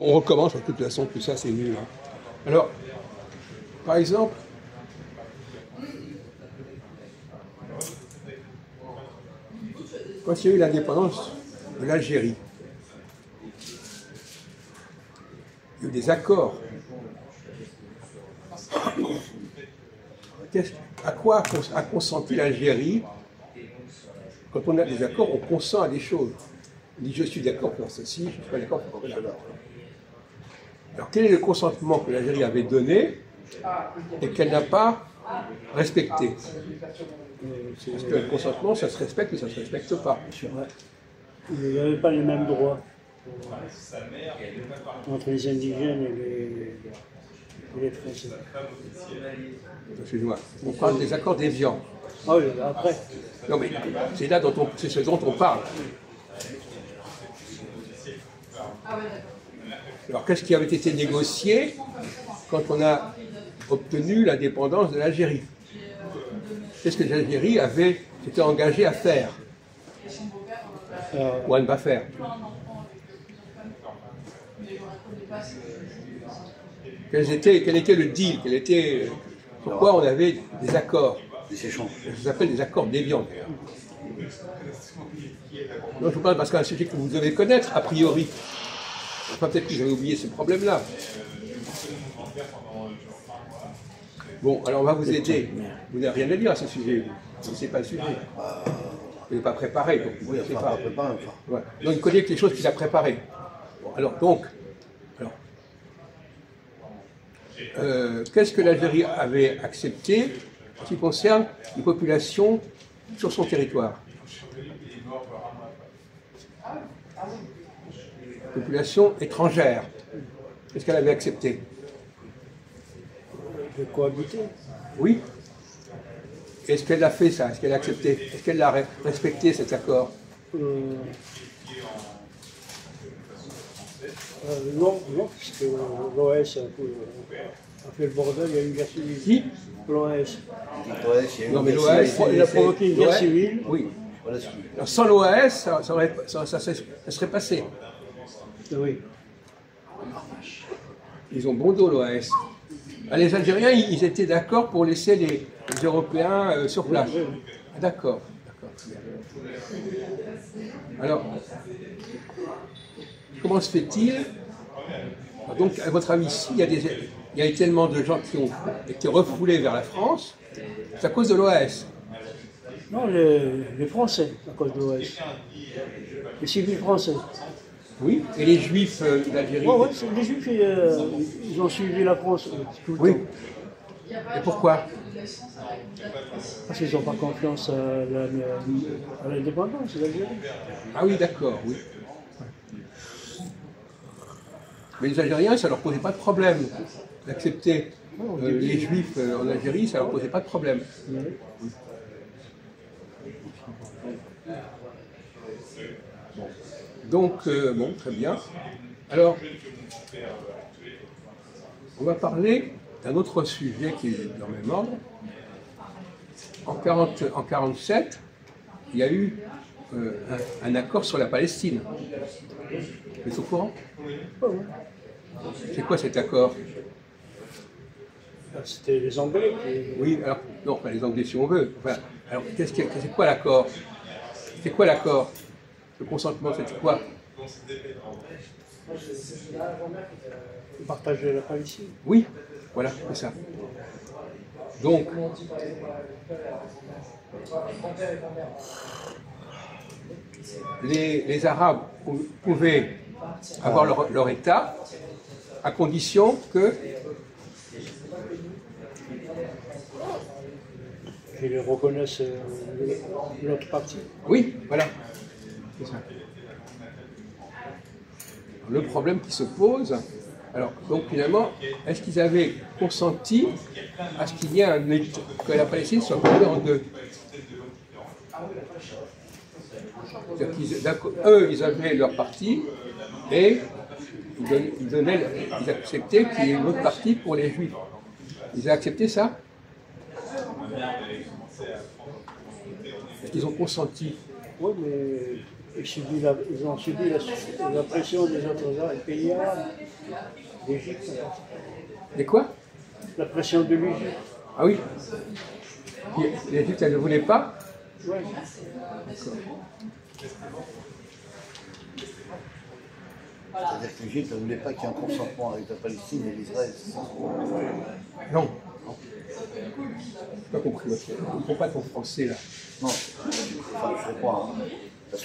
On recommence, de toute façon, tout ça, c'est nul. Hein. Alors, par exemple, quand il y a eu l'indépendance de l'Algérie, il y a eu des accords. À quoi a consenti l'Algérie? Quand on a des accords, on consent à des choses. On dit je suis d'accord pour ceci, je ne suis pas d'accord pour cela. Alors quel est le consentement que l'Algérie avait donné et qu'elle n'a pas respecté? Parce que le consentement, ça se respecte ou ça ne se respecte pas. Il n'y avait pas les mêmes droits entre les indigènes et les Français. Excusez-moi, on parle des accords d'Évian. Ah oui, après. Non mais c'est ce dont on parle. Alors qu'est-ce qui avait été négocié quand on a obtenu l'indépendance de l'Algérie? Qu'est-ce que l'Algérie s'était engagée à faire ou à ne pas faire? Quel était le deal? Pourquoi on avait des accords? Des échanges. Ça s'appelle des accords d'Évian. Non, je vous parle parce que c'est un sujet que vous devez connaître, a priori. Enfin, peut-être que vous avez oublié ce problème-là. Bon, alors on va vous aider. Vous n'avez rien à dire à ce sujet. Ce n'est pas le sujet. Vous n'êtes pas préparé. Donc vous ne savez pas. Ouais. Donc il connaît que les choses qu'il a préparées. Bon, alors, qu'est-ce que l'Algérie avait accepté en ce qui concerne les populations sur son territoire? Population étrangère. Qu'est-ce qu'elle avait accepté? De cohabiter. Oui. Est-ce qu'elle a fait ça? Est-ce qu'elle a accepté? Est-ce qu'elle a respecté cet accord? Non, puisque l'OS a fait le bordel, il y a eu une guerre civile. Qui? L'OAS. Non, mais l'OAS, il a provoqué une guerre civile. Oui. Alors, sans l'OAS, ça serait passé. Oui. Ils ont bon dos, l'OAS. Les Algériens, ils étaient d'accord pour laisser les Européens sur place. D'accord. Alors, comment se fait-il? Donc, à votre avis, ici, il y a eu tellement de gens qui ont été refoulés vers la France, c'est à cause de l'OAS. Non, les Français, à cause de l'OAS. Les civils français. Oui, et les Juifs d'Algérie. Oui, les Juifs, ils ont suivi la France tout le temps. Et pourquoi? Parce qu'ils n'ont pas confiance à l'indépendance de l'Algérie. Ah oui, d'accord, oui. Mais les Algériens, ça ne leur posait pas de problème d'accepter les Juifs en Algérie, ça ne leur posait pas de problème. Donc, bon, très bien. Alors, on va parler d'un autre sujet qui est dans le même ordre. En 1947, il y a eu un accord sur la Palestine. Vous êtes au courant? C'est quoi cet accord? C'était les Anglais qui... Oui, alors, non, pas les Anglais si on veut. Enfin, alors, c'est quoi l'accord? C'est quoi l'accord? Le consentement, c'est quoi? Partager la Palestine. Oui, voilà, c'est ça. Donc, les Arabes pouvaient avoir leur État à condition que... Qu'ils reconnaissent l'autre partie. Oui, voilà. C'est ça. Le problème qui se pose, alors, donc finalement, est-ce qu'ils avaient consenti à ce qu'il y ait que la Palestine soit coupée en deux? Eux, ils avaient leur partie et ils acceptaient qu'il y ait une autre partie pour les Juifs. Ils ont accepté ça? Est-ce qu'ils ont consenti? Oui, mais ils ont subi la pression des autres pays arabes, l'Égypte. Et quoi? La pression de l'Égypte. Ah oui. L'Égypte, elle ne voulait pas? Oui. C'est-à-dire que l'Égypte ne voulait pas qu'il y ait un consentement avec la Palestine et l'Israël. Non. Je n'ai pas compris. Je ne comprends pas ton français là. Non, enfin, je réponds parce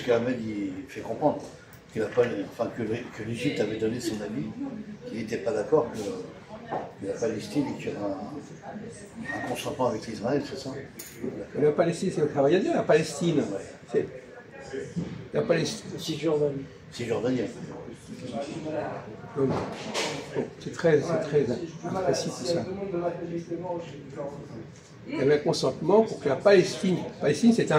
qu'Ahmed il fait comprendre qu'il a pas, enfin, que l'Égypte avait donné son avis, qu'il n'était pas d'accord que la Palestine et qu'il y aurait un consentement avec l'Israël, c'est ça? La Palestine, c'est le travail à dire. La Palestine, c'est. La Palestine. Cisjordanie. Cisjordanie. Donc, c'est très précis tout ça. Il y avait un consentement pour que la Palestine. La Palestine, c'est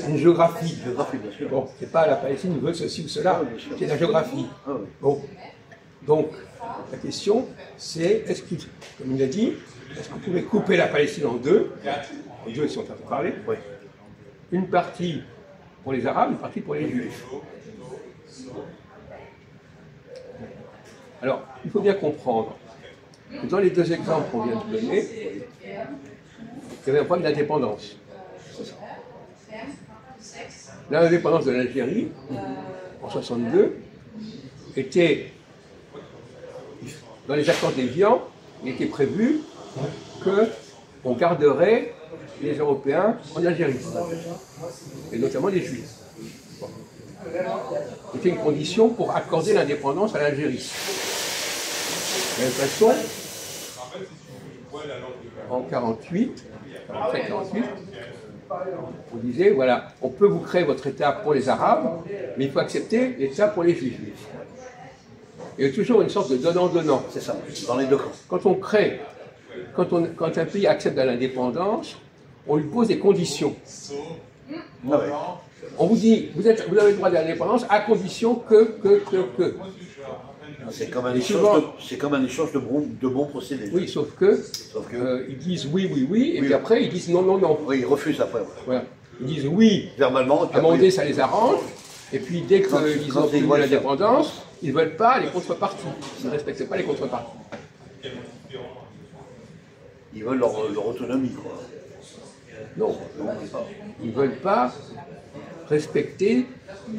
une géographie. Géographie, bien sûr. Bon, c'est pas la Palestine veut ceci ou cela, c'est la géographie. Bon. Donc, la question, c'est, est-ce qu'il, comme il a dit, est-ce que vous pouvez couper la Palestine en deux si on t'a parlé, Oui. Une partie pour les Arabes, une partie pour les Juifs. Alors, il faut bien comprendre que dans les deux exemples qu'on vient de donner, il y avait un problème d'indépendance. L'indépendance de l'Algérie, en 1962, était, dans les accords d'Évian, il était prévu qu'on garderait les Européens en Algérie, et notamment les Juifs. Bon. C'était une condition pour accorder l'indépendance à l'Algérie. De la même façon, en 48, on disait, voilà, on peut vous créer votre État pour les Arabes, mais il faut accepter l'État pour les Juifs. Il y a toujours une sorte de donnant-donnant. C'est ça, dans les deux camps. Quand un pays accepte l'indépendance, on lui pose des conditions. Ah ouais. On vous dit, vous avez le droit de l'indépendance à condition que. C'est comme un échange de bons procédés. Oui, sauf que ils disent oui, et puis après ils disent non. Oui, ils refusent après. Voilà. Ils disent oui, verbalement. à Mandé ça les arrange, et puis dès qu'ils ont obtenu l'indépendance, ils ne veulent pas les contreparties. Ils ne respectent pas les contreparties. Ils veulent leur autonomie, quoi. Non, ils ne veulent pas respecter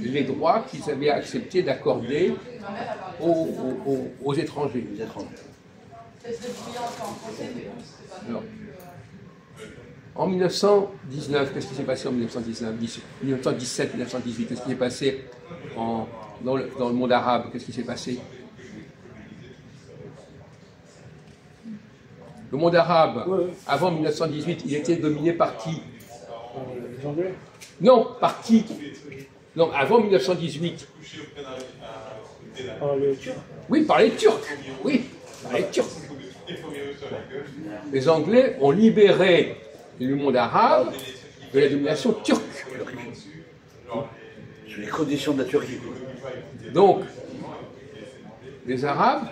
les droits qu'ils avaient accepté d'accorder aux étrangers. Alors, en 1919, qu'est-ce qui s'est passé en 1919, 1917, 1918, qu'est-ce qui s'est passé dans le monde arabe? Qu'est-ce qui s'est passé? Le monde arabe, avant 1918, il était dominé par qui? Les Anglais? Non, par qui? Non, avant 1918. Par les Turcs? Oui, par les Turcs. Oui, par les Turcs. Les Anglais ont libéré le monde arabe de la domination turque. Sur les conditions de la Turquie. Donc, les Arabes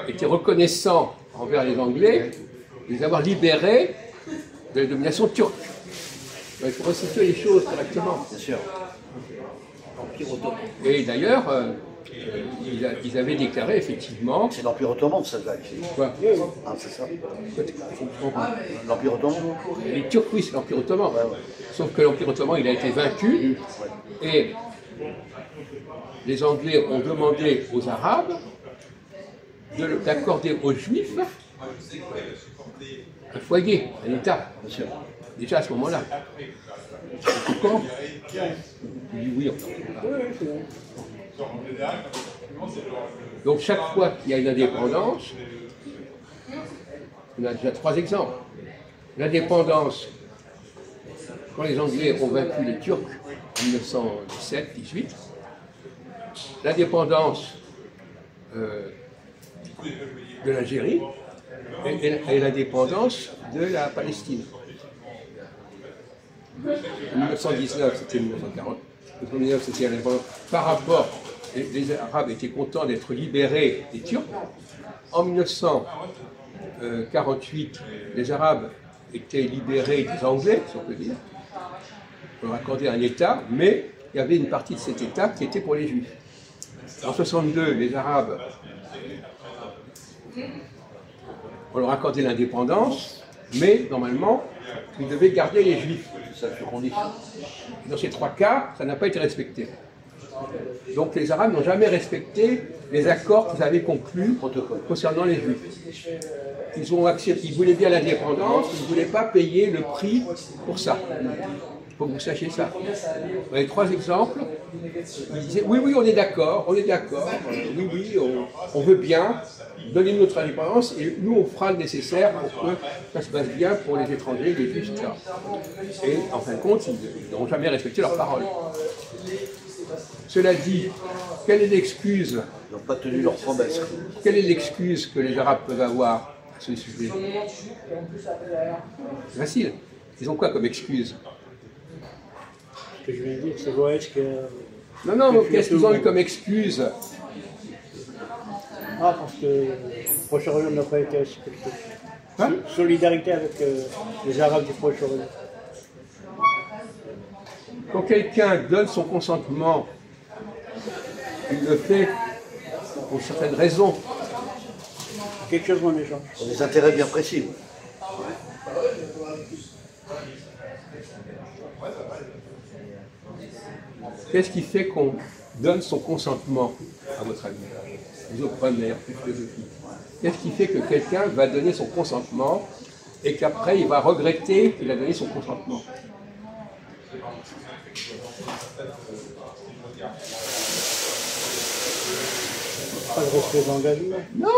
étaient reconnaissants envers les Anglais de les avoir libérés de la domination turque. Il faut resituer les choses correctement. Bien sûr. Et d'ailleurs, ils avaient déclaré effectivement. C'est l'Empire ottoman, ça, là. Quoi? Ah, c'est ça. L'Empire ottoman. Les Turcs, oui, c'est l'Empire ottoman. Ouais. Sauf que l'Empire ottoman, il a été vaincu. Et les Anglais ont demandé aux Arabes d'accorder aux Juifs un foyer, un État. Bien sûr. Déjà à ce moment-là. Quand il dit oui, donc chaque fois qu'il y a une indépendance, on a déjà 3 exemples. L'indépendance, quand les Anglais ont vaincu les Turcs en 1917-18, l'indépendance de l'Algérie et l'indépendance de la Palestine. En 1919, c'était 1940. En 1919, c'était l'indépendance. Par rapport, les Arabes étaient contents d'être libérés des Turcs. En 1948, les Arabes étaient libérés des Anglais, si on peut dire. On leur accordait un État, mais il y avait une partie de cet État qui était pour les Juifs. En 62, les Arabes, on leur accordait l'indépendance, mais normalement, ils devaient garder les Juifs. C'est ça, sur condition. Dans ces trois cas, ça n'a pas été respecté. Donc les Arabes n'ont jamais respecté les accords qu'ils avaient conclus concernant les Juifs. Ils voulaient bien l'indépendance, ils ne voulaient pas payer le prix pour ça. Il faut que vous sachiez ça. Vous avez trois exemples. Ils disaient oui, oui, on est d'accord, oui, oui, on veut bien, donnez-nous notre indépendance et nous on fera le nécessaire pour que ça se passe bien pour les étrangers, les Juifs, etc. Et en fin de compte, ils n'ont jamais respecté leurs paroles. Cela dit, quelle est l'excuse? Ils n'ont pas tenu leurs promesses. Quelle est l'excuse que les Arabes peuvent avoir à ce sujet? C'est facile. Ils ont quoi comme excuse? Ce que je viens de dire, c'est vrai que... Non, qu'est-ce qu'ils ont eu comme excuse? Ah, parce que le Proche-Orient n'a pas été respecté. Hein? Solidarité avec les Arabes du Proche-Orient. Quand quelqu'un donne son consentement, il le fait pour certaines raisons. Quelque chose en échange. Pour des intérêts bien précis. Qu'est-ce qui fait qu'on donne son consentement, à votre avis? Vous autres, pas de meilleure philosophie. Qu'est-ce qui fait que quelqu'un va donner son consentement et qu'après il va regretter qu'il a donné son consentement? Pas de respect d'engagement. Non.